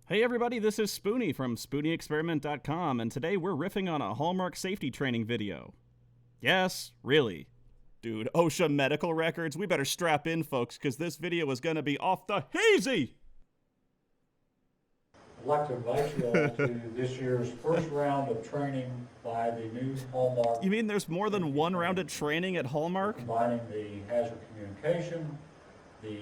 Hey everybody, this is Spoony from SpoonyExperiment.com, and today we're riffing on a Hallmark safety training video. Yes, really. Dude, OSHA medical records, we better strap in, folks, because this video is gonna be off the hazy! I'd like to invite you all to this year's first round of training by the new Hallmark. You mean there's more than one round of training at Hallmark? Combining the hazard communication, the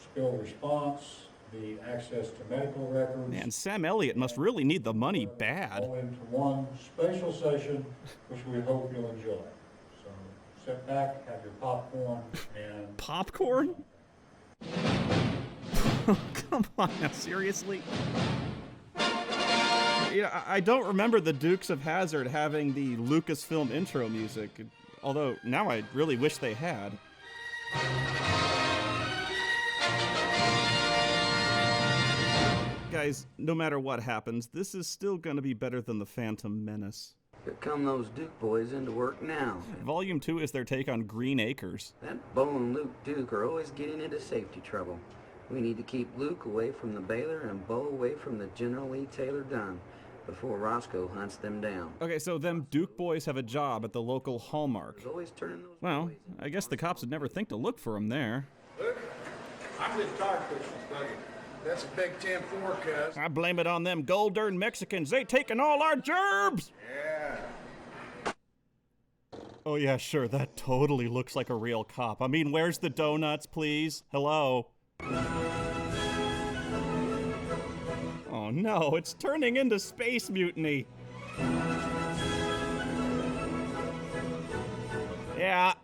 spill response, the access to medical records. Man, Sam Elliott must really need the money bad. All into one spatial session, which we hope you'll enjoy. So sit back, have your popcorn, and... Popcorn? Come on now, seriously? Yeah, I don't remember the Dukes of Hazzard having the Lucasfilm intro music, although now I really wish they had. Guys, no matter what happens, this is still gonna be better than the Phantom Menace. Here come those Duke boys into work now. Volume 2 is their take on Green Acres. That Bo and Luke Duke are always getting into safety trouble. We need to keep Luke away from the Baylor and Bo away from the General Lee Taylor Dunn before Roscoe hunts them down. Okay, so them Duke boys have a job at the local Hallmark. He's always turning those Well, boys into I guess the cops would never think to look for them there. Luke, I'm just tired pushing this buggy. That's a Big 10-4, cuz. I blame it on them gold-earned Mexicans. They taking all our gerbs! Yeah. Oh yeah, sure, that totally looks like a real cop. I mean, where's the donuts, please? Hello? Oh no, it's turning into Space Mutiny. Yeah,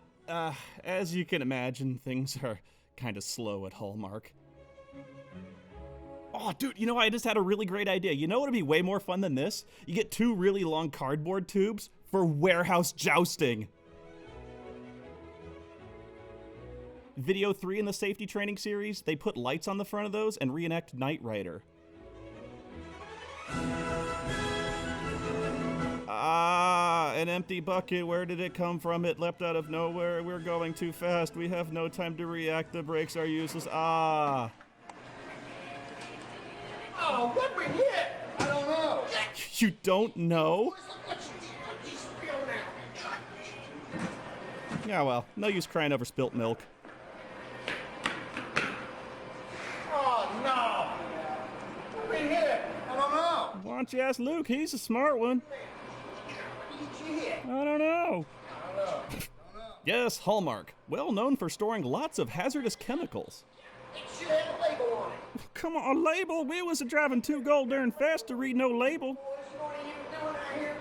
as you can imagine, things are kind of slow at Hallmark. Oh, dude, you know, I just had a really great idea. You know what would be way more fun than this? You get two really long cardboard tubes for warehouse jousting. Video 3 in the safety training series, they put lights on the front of those and reenact Knight Rider. Ah, an empty bucket. Where did it come from? It leapt out of nowhere. We're going too fast. We have no time to react. The brakes are useless. Ah. Oh, what we hit? I don't know. You don't know? Yeah, well, no use crying over spilt milk. Oh, no. What we hit? I don't know. Why don't you ask Luke? He's a smart one. What did you hit? I don't know. I don't know. Yes, Hallmark. Well known for storing lots of hazardous chemicals. It should have a label on it. Come on, a label? We was driving too gold-darn fast to read no label. Boys, you know what you're doing out here?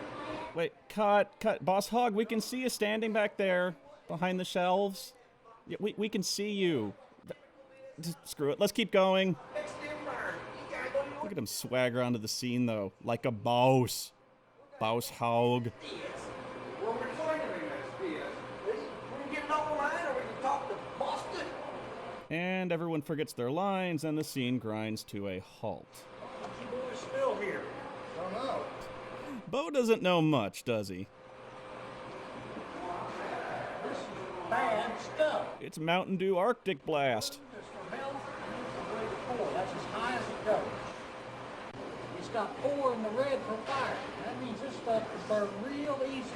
Wait, cut. Boss Hog, we can see you standing back there behind the shelves. Yeah, we can see you. Just screw it. Let's keep going. Next to your burn. You gotta go to Look at him swagger onto the scene, though, like a boss. Boss Hog. Well, we're joining in MSDS. We can get it on the line or we can talk to Boston. And everyone forgets their lines, and the scene grinds to a halt. What you boys still here? Don't know. Bo doesn't know much, does he? This is bad stuff. It's Mountain Dew Arctic Blast. This from hell and way to 4. That's as high as it goes. It's got 4 in the red for fire. That means this stuff can burn real easy.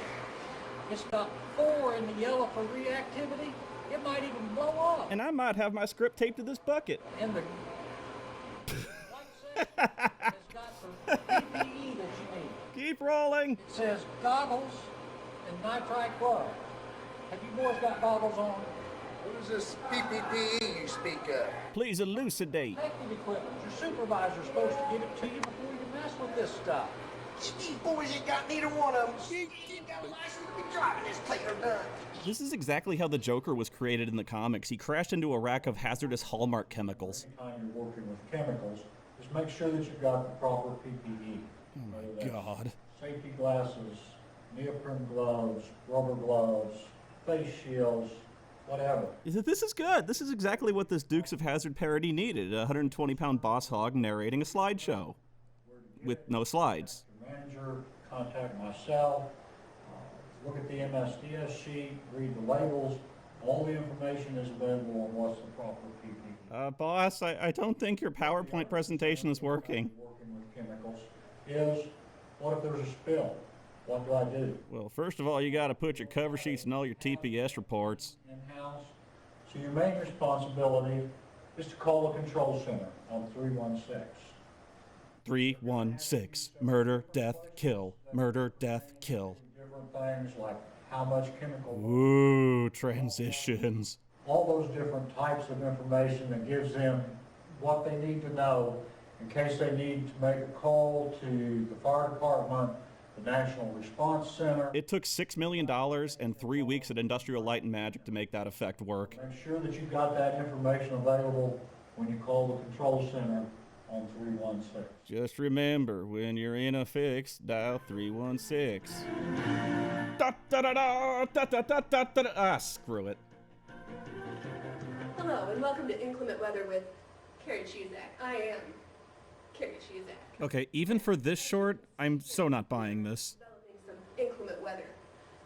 It's got 4 in the yellow for reactivity. It might even blow up. And I might have my script taped to this bucket. And the white safe has got the PPE that you need. Keep rolling. It says goggles and nitrite chloride. Have you boys got goggles on? What is this PPE you speak of? Please elucidate. Protective equipment. Your supervisor's supposed to give it to you before you mess with this stuff. These boys ain't got neither one of them. You ain't got a license to be driving this Taylor Dunn. This is exactly how the Joker was created in the comics. He crashed into a rack of hazardous Hallmark chemicals. Anytime you're working with chemicals, just make sure that you've got the proper PPE. Oh my Whether that's God. Safety glasses, neoprene gloves, rubber gloves, face shields, whatever. This is good. This is exactly what this Dukes of Hazzard parody needed. A 120-pound boss hog narrating a slideshow. With no slides. Your manager, contact myself, look at the MSDS sheet, read the labels, All the information is available on what's the proper PPE. Boss, I don't think your PowerPoint presentation is working. Working with chemicals is, what if there's a spill? What do I do? Well, first of all, you gotta put your cover sheets in all your TPS reports. In-house. So your main responsibility is to call the control center on 316. 316. Murder, death, kill. Murder, death, kill. Different things like how much chemical. Ooh, transitions. All those different types of information that gives them what they need to know in case they need to make a call to the fire department, the National Response Center. It took $6 million and 3 weeks at Industrial Light and Magic to make that effect work. Make sure that you've got that information available when you call the control center on 316. Just remember, when you're in a fix, dial 316. Da, da, da, da, da, da, da, da, da. Ah, screw it. Hello, and welcome to Inclement Weather with Carrie Chizak. I am Carrie Chizak. Okay, even for this short, I'm so not buying this. Developing some inclement weather.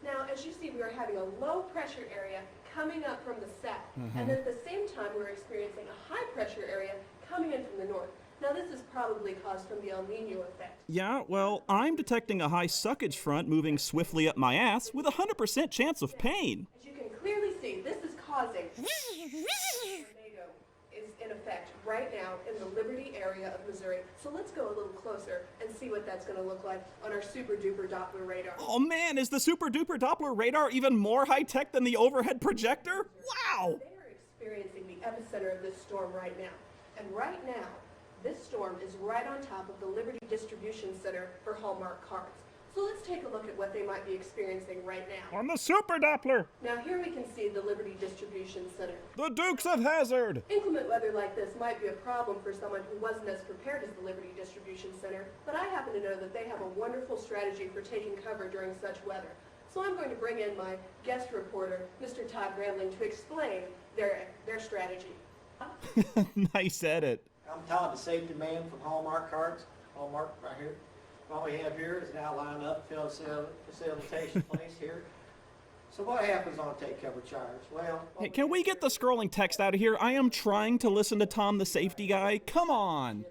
Now, as you see, we are having a low pressure area coming up from the south. And at the same time, we're experiencing a high pressure area coming in from the north. Now, this is probably caused from the El Nino effect. Yeah, well, I'm detecting a high suckage front moving swiftly up my ass with a 100% chance of pain. As you can clearly see, this is causing a tornado is in effect right now in the Liberty area of Missouri. So let's go a little closer and see what that's going to look like on our super duper Doppler radar. Oh man, is the super duper Doppler radar even more high tech than the overhead projector? Wow! They are experiencing the epicenter of this storm right now. And right now, this storm is right on top of the Liberty Distribution Center for Hallmark cards. So let's take a look at what they might be experiencing right now. On the super Doppler! Now here we can see the Liberty Distribution Center. The Dukes of Hazzard! Inclement weather like this might be a problem for someone who wasn't as prepared as the Liberty Distribution Center, but I happen to know that they have a wonderful strategy for taking cover during such weather. So I'm going to bring in my guest reporter, Mr. Todd Grambling, to explain their strategy. Nice edit. I'm Todd, the safety man from Hallmark Cards. Hallmark right here. What we have here is an outline up, facilitation place here. So what happens on a take cover charge? Well, Hey, can we get the scrolling text out of here? I am trying to listen to Tom the safety guy. Come on!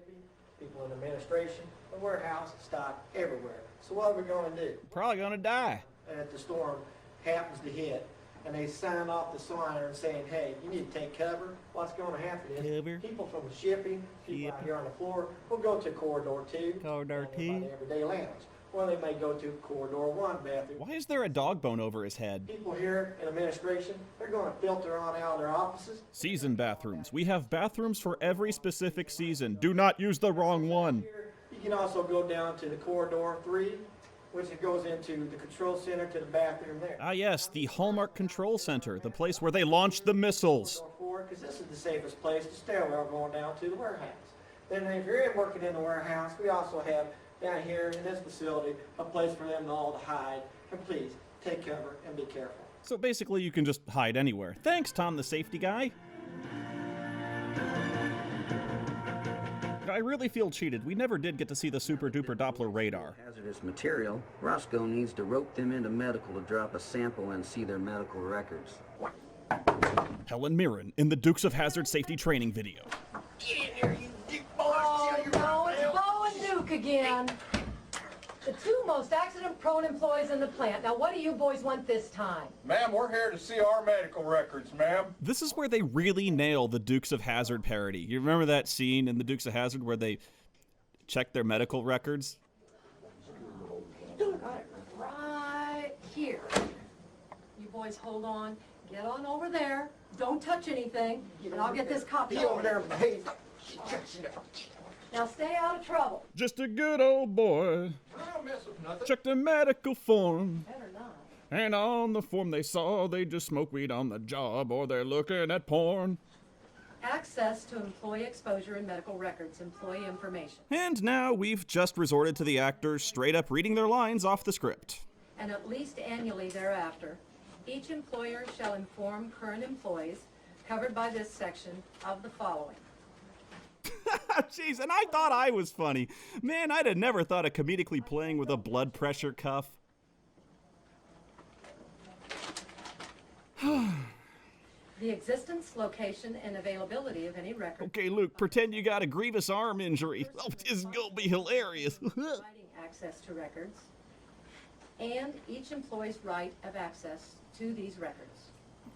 people in administration, the warehouse, stock everywhere. So what are we going to do? Probably gonna die. If the storm happens to hit, and they sign off the signer saying, hey, you need to take cover, what's going to happen is Cover. people from the shipping, people out here on the floor, will go to corridor 2. Corridor by 2. the everyday lounge. Or they may go to corridor 1 bathroom. Why is there a dog bone over his head? People here in administration, they're going to filter on out of their offices. Season bathrooms. We have bathrooms for every specific season. Do not use the wrong one. Here, you can also go down to the corridor 3, which it goes into the control center to the bathroom there. Ah yes, the Hallmark Control Center, the place where they launched the missiles. Corridor 4, because this is the safest place to stairwell going down to the warehouse. Then if you're working in the warehouse, we also have down here in this facility a place for them all to hide. And please, take cover and be careful. So basically you can just hide anywhere. Thanks, Tom the safety guy. I really feel cheated. We never did get to see the super duper Doppler radar. Hazardous material. Roscoe needs to rope them into medical to drop a sample and see their medical records. Helen Mirren in the Dukes of Hazzard safety training video. Get in there, you dick boys! Oh, no, it's Bo and Duke again. The two most accident-prone employees in the plant. Now, what do you boys want this time? Ma'am, we're here to see our medical records, ma'am. This is where they really nail the Dukes of Hazzard parody. You remember that scene in the Dukes of Hazzard where they check their medical records? Got it right here. You boys hold on. Get on over there. Don't touch anything, and I'll get this copy. Be over there and behave. Now, stay out of trouble. Just a good old boy. I don't mess with nothing. Check their medical form. Better not. And on the form they saw they just smoke weed on the job or they're looking at porn. Access to employee exposure and medical records, employee information. And now we've just resorted to the actors straight up reading their lines off the script. And at least annually thereafter, each employer shall inform current employees covered by this section of the following. Jeez, and I thought I was funny. Man, I'd have never thought of comedically playing with a blood pressure cuff. The existence, location, and availability of any record. Okay, Luke, pretend you got a grievous arm injury. Oh, this is gonna be hilarious. Providing access to records, and each employee's right of access to these records.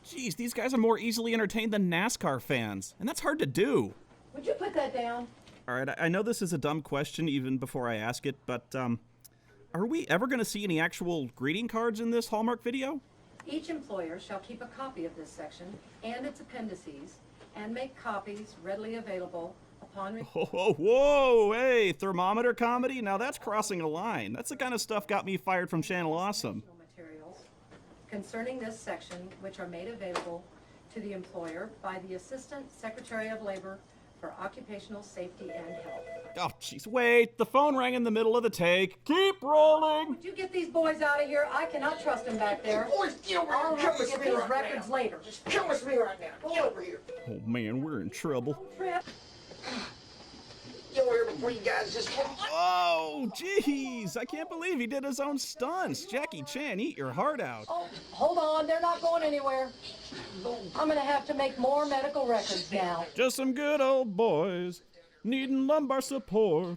Jeez, these guys are more easily entertained than NASCAR fans, and that's hard to do. Would you put that down? All right, I know this is a dumb question even before I ask it, but are we ever going to see any actual greeting cards in this Hallmark video? Each employer shall keep a copy of this section and its appendices and make copies readily available upon request. Oh, whoa, hey, thermometer comedy? Now that's crossing a line. That's the kind of stuff got me fired from Channel Awesome. Materials concerning this section, which are made available to the employer by the Assistant Secretary of Labor for Occupational Safety and Health. Oh, jeez, wait, the phone rang in the middle of the take. Keep rolling. Would you get these boys out of here? I cannot trust them back there. Boys, get over here I'll and have come to with get me these right records now. later. Just come with me right now. Get over here. Oh, man, we're in trouble. Trip. Get over here before you guys just... Oh, jeez, I can't believe he did his own stunts. Jackie Chan, eat your heart out. Oh, hold on, they're not going anywhere. I'm gonna have to make more medical records now. Just some good old boys needing lumbar support.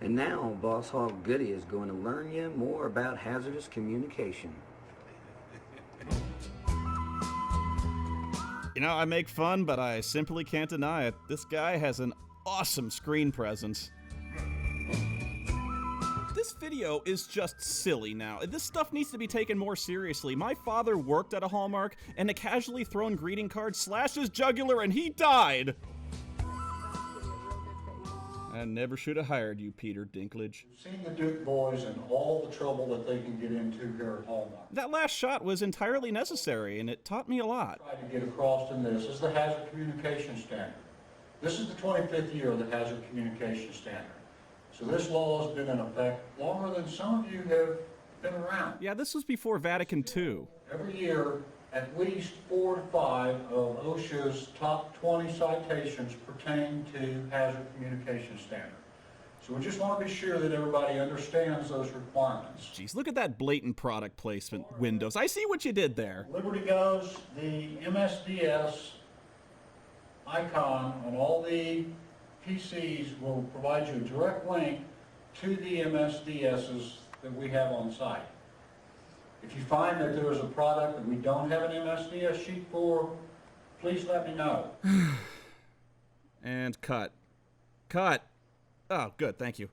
And now, Boss Hog Goody is going to learn you more about hazardous communication. You know, I make fun, but I simply can't deny it. This guy has an awesome screen presence. This video is just silly now. This stuff needs to be taken more seriously. My father worked at a Hallmark, and a casually thrown greeting card slashed his jugular and he died! I never should have hired you, Peter Dinklage. We've seen the Duke boys and all the trouble that they can get into here at Hallmark. That last shot was entirely necessary, and it taught me a lot. Try to get across in this is the Hazard Communication Standard. This is the 25th year of the Hazard Communication Standard. So this law has been in effect longer than some of you have been around. Yeah, this was before Vatican II. Every year, at least 4 to 5 of OSHA's top 20 citations pertain to hazard communication standard. So we just want to be sure that everybody understands those requirements. Jeez, look at that blatant product placement, Windows. I see what you did there. Liberty goes, the MSDS icon on all the PCs will provide you a direct link to the MSDSs that we have on site. If you find that there is a product that we don't have an MSDS sheet for, please let me know. And cut. Cut. Oh, good, thank you.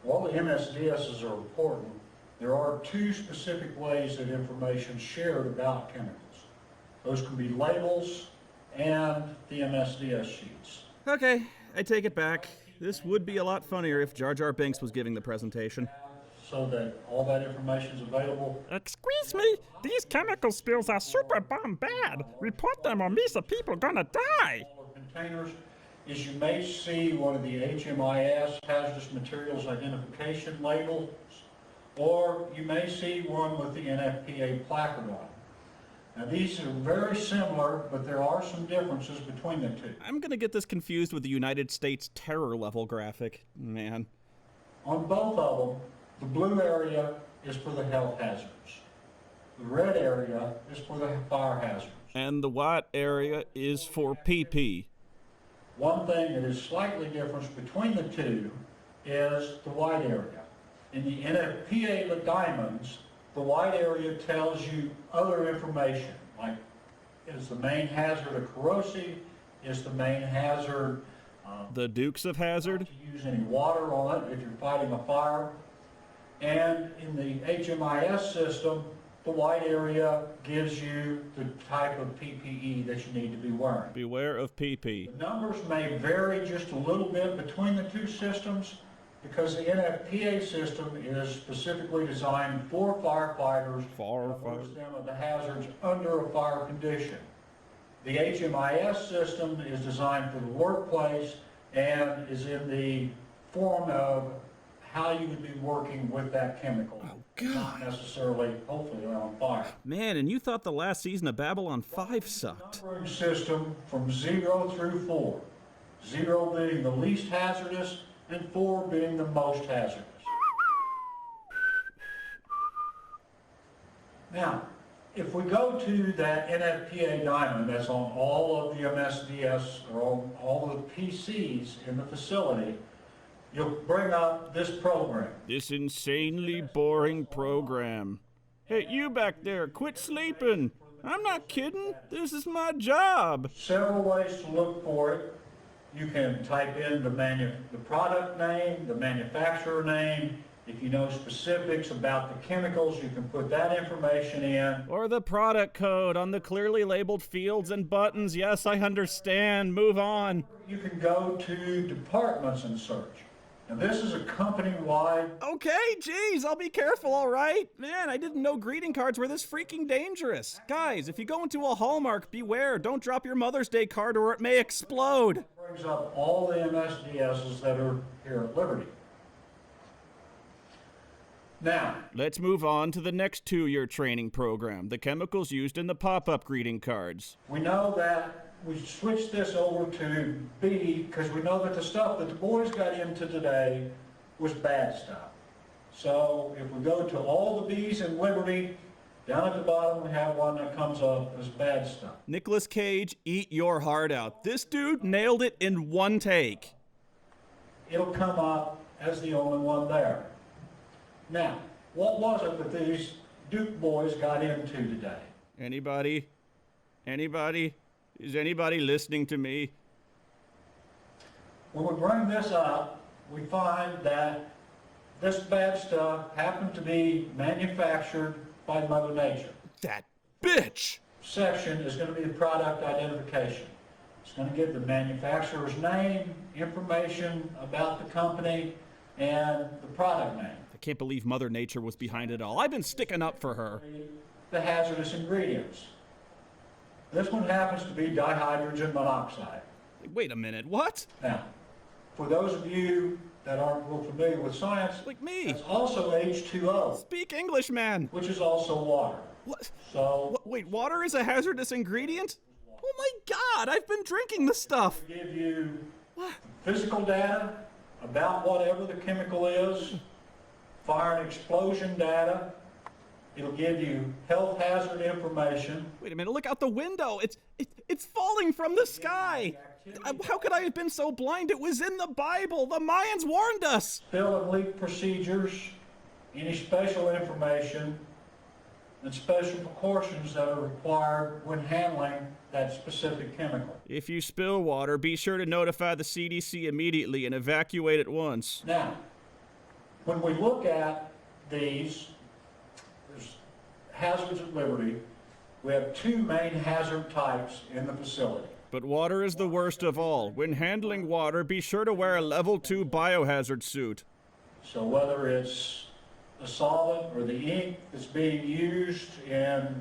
While the MSDSs are important, there are 2 specific ways that information is shared about chemicals. Those can be labels and the MSDS sheets. Okay, I take it back. This would be a lot funnier if Jar Jar Binks was giving the presentation. So that all that information is available. Excuse me, these chemical spills are super bomb bad. Report them or these people gonna die. Containers is you may see one of the HMIS, hazardous materials identification labels, or you may see one with the NFPA placard on it. Now these are very similar, but there are some differences between the 2. I'm gonna get this confused with the United States terror level graphic. Man. On both of them, the blue area is for the health hazards. The red area is for the fire hazards. And the white area is for PP. One thing that is slightly different between the 2 is the white area. In the NFPA diamonds, the white area tells you other information, like is the main hazard a corrosive, is the main hazard the Dukes of Hazzard? to use any water on it if you're fighting a fire. And in the HMIS system, the white area gives you the type of PPE that you need to be wearing. Beware of PP. The numbers may vary just a little bit between the 2 systems because the NFPA system is specifically designed for firefighters and alerts them of the hazards under a fire condition. The HMIS system is designed for the workplace and is in the form of how you would be working with that chemical. Oh, God. Not necessarily, hopefully, on fire. Man, and you thought the last season of Babylon 5 sucked. Numbering system from 0 through 4. 0 being the least hazardous and 4 being the most hazardous. Now, if we go to that NFPA diamond that's on all of the MSDS or on all of the PCs in the facility, you'll bring up this program. This insanely boring program. Hey, you back there, quit sleeping. I'm not kidding. This is my job. Several ways to look for it. You can type in the product name, the manufacturer name. If you know specifics about the chemicals, you can put that information in. Or the product code on the clearly labeled fields and buttons. Yes, I understand. Move on. You can go to departments and search. And this is a company-wide... Okay, geez, I'll be careful, all right? Man, I didn't know greeting cards were this freaking dangerous. Guys, if you go into a Hallmark, beware. Don't drop your Mother's Day card or it may explode. Brings up all the MSDSs that are here at Liberty. Now, let's move on to the next 2-year training program, the chemicals used in the pop-up greeting cards. We know that we switched this over to B because we know that the stuff that the boys got into today was bad stuff. So if we go to all the B's in Liberty, down at the bottom we have one that comes up as bad stuff. Nicolas Cage, eat your heart out. This dude nailed it in one take. It'll come up as the only one there. Now, what was it that these Duke boys got into today? Anybody? Anybody? Is anybody listening to me? When we bring this up, we find that this bad stuff happened to be manufactured by Mother Nature. That bitch! Section is going to be the product identification. It's going to give the manufacturer's name, information about the company, and the product name. I can't believe Mother Nature was behind it all. I've been sticking up for her. The hazardous ingredients. This one happens to be dihydrogen monoxide. Wait a minute, what? Now, for those of you that aren't real familiar with science, like me, it's also H2O. Speak English, man. Which is also water. What? So, wait, water is a hazardous ingredient? Oh my God, I've been drinking the stuff. It'll give you physical data about whatever the chemical is, fire and explosion data. It'll give you health hazard information. Wait a minute, look out the window. It's falling from the sky. How could I have been so blind? It was in the Bible. The Mayans warned us. Spill and leak procedures, any special information, and special precautions that are required when handling that specific chemical. If you spill water, be sure to notify the CDC immediately and evacuate at once. Now, when we look at these, there's hazards at Liberty. We have 2 main hazard types in the facility. But water is the worst of all. When handling water, be sure to wear a level 2 biohazard suit. So whether it's the solvent or the ink that's being used in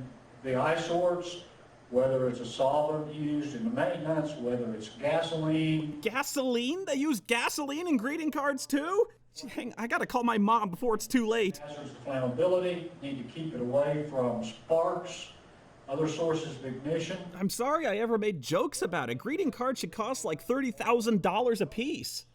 the eyesores, whether it's a solvent used in the maintenance, whether it's gasoline. Gasoline? They use gasoline in greeting cards too? Hang, I gotta call my mom before it's too late. Hazards of flammability, need to keep it away from sparks, other sources of ignition. I'm sorry I ever made jokes about it. Greeting cards should cost like $30,000 a piece.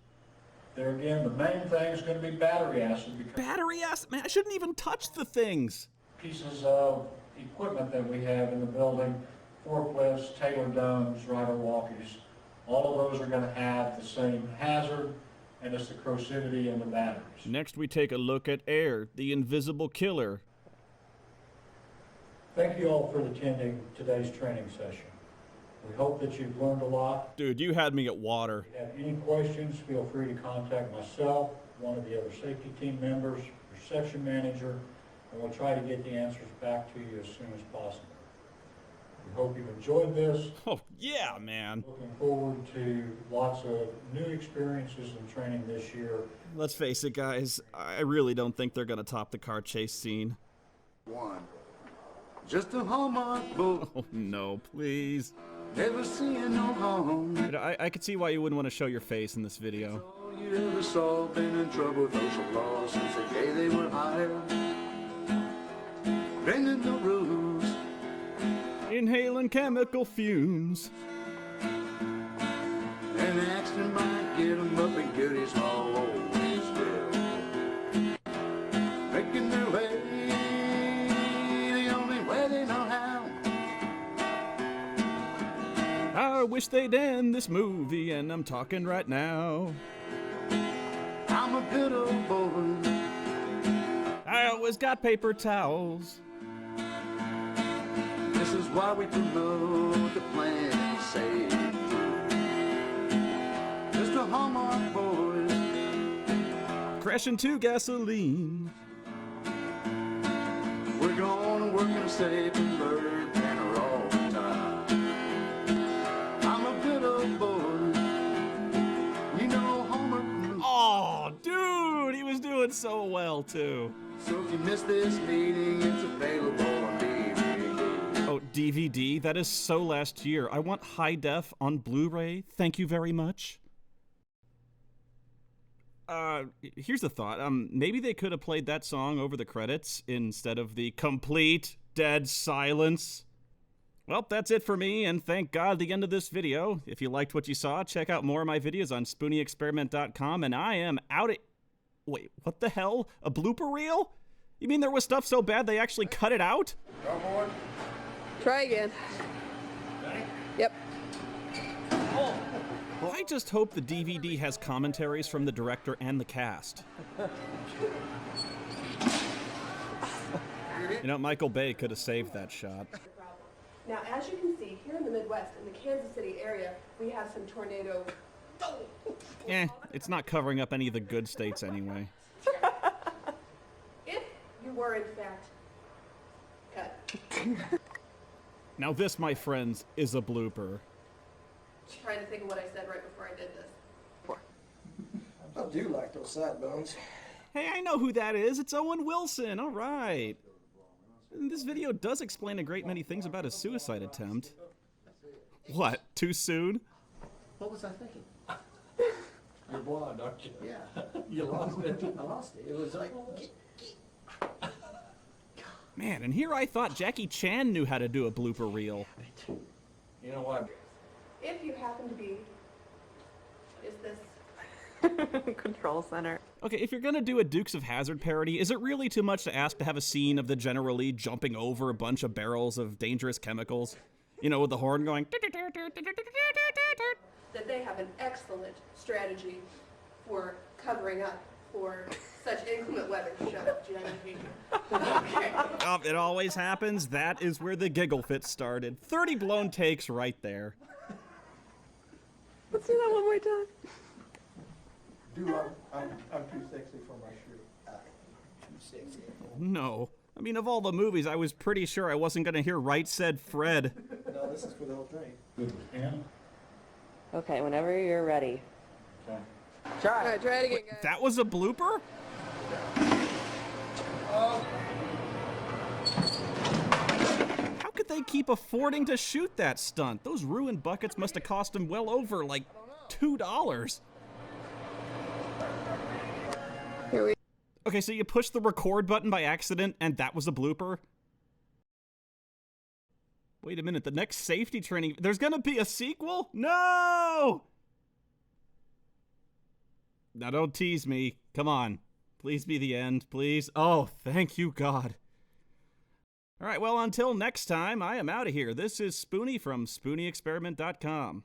There again, the main thing is going to be battery acid. Battery acid? Man, I shouldn't even touch the things. Pieces of equipment that we have in the building, forklifts, Taylor domes, rider walkies, all of those are going to have the same hazard, and it's the corrosivity in the batteries. Next we take a look at air, the invisible killer. Thank you all for attending today's training session. We hope that you've learned a lot. Dude, you had me at water. If you have any questions, feel free to contact myself, one of the other safety team members, your section manager, and we'll try to get the answers back to you as soon as possible. We hope you've enjoyed this. Oh, yeah, man. Looking forward to lots of new experiences and training this year. Let's face it, guys. I really don't think they're going to top the car chase scene. Just a Hallmark book. Oh, no, please. Never seeing no harm. I could see why you wouldn't want to show your face in this video. All you ever saw, been in trouble, social laws since the day they were hired. Bending the rules. Inhaling chemical fumes. An accident might get them up and goodies always will. Making their way, the only way they know how. wish they'd end this movie, and I'm talking right now. I'm a good old boy. I always got paper towels. This is why we promote the plan safety. Just a Hallmark boys. Crashing to gasoline. We're gonna work in a safe and bird banner all the time. I'm a good old boy. You know Hallmark. Oh, dude, he was doing so well, too. So if you miss this meeting, it's available on DVD. Oh, DVD? That is so last year. I want high def on Blu-ray. Thank you very much. Here's a thought. Maybe they could have played that song over the credits instead of the complete dead silence. Well, that's it for me, and thank God the end of this video. If you liked what you saw, check out more of my videos on SpoonyExperiment.com, and I am out of... Wait, what the hell? A blooper reel? You mean there was stuff so bad they actually cut it out? Come on. Try again. Yep. Well, I just hope the DVD has commentaries from the director and the cast. You know, Michael Bay could have saved that shot. Now, as you can see, here in the Midwest, in the Kansas City area, we have some tornadoes. It's not covering up any of the good states anyway. If you were, in fact, cut. Now this, my friends, is a blooper. Trying to think of what I said right before I did this. I do like those sideburns. Hey, I know who that is. It's Owen Wilson. All right. And this video does explain a great many things about his suicide attempt. What? Too soon? What was I thinking? You're blonde, aren't you? Yeah. You lost it. I lost it. It was like... Man, and here I thought Jackie Chan knew how to do a blooper reel. You know what? If you happen to be... What is this? Control center. Okay, if you're gonna do a Dukes of Hazzard parody, is it really too much to ask to have a scene of the General Lee jumping over a bunch of barrels of dangerous chemicals? You know, with the horn going... That they have an excellent strategy for covering up for such inclement weather. Shut up, Jenny. Okay. Oh, it always happens. That is where the giggle fit started. 30 blown takes right there. Let's do that one more time. I'm too sexy for my shoe. Too sexy. No. I mean, of all the movies, I was pretty sure I wasn't gonna hear Right Said Fred. No, this is for the whole thing. Okay, whenever you're ready. Okay. All right, try it again, guys. That was a blooper? How could they keep affording to shoot that stunt? Those ruined buckets must have cost them well over, like, $2. Here we Okay, so you pushed the record button by accident, and that was a blooper? Wait a minute, the next safety training... There's gonna be a sequel? No! Now don't tease me. Come on. Please be the end, please. Oh, thank you, God. Alright, well, until next time, I am out of here. This is Spoony from SpoonyExperiment.com.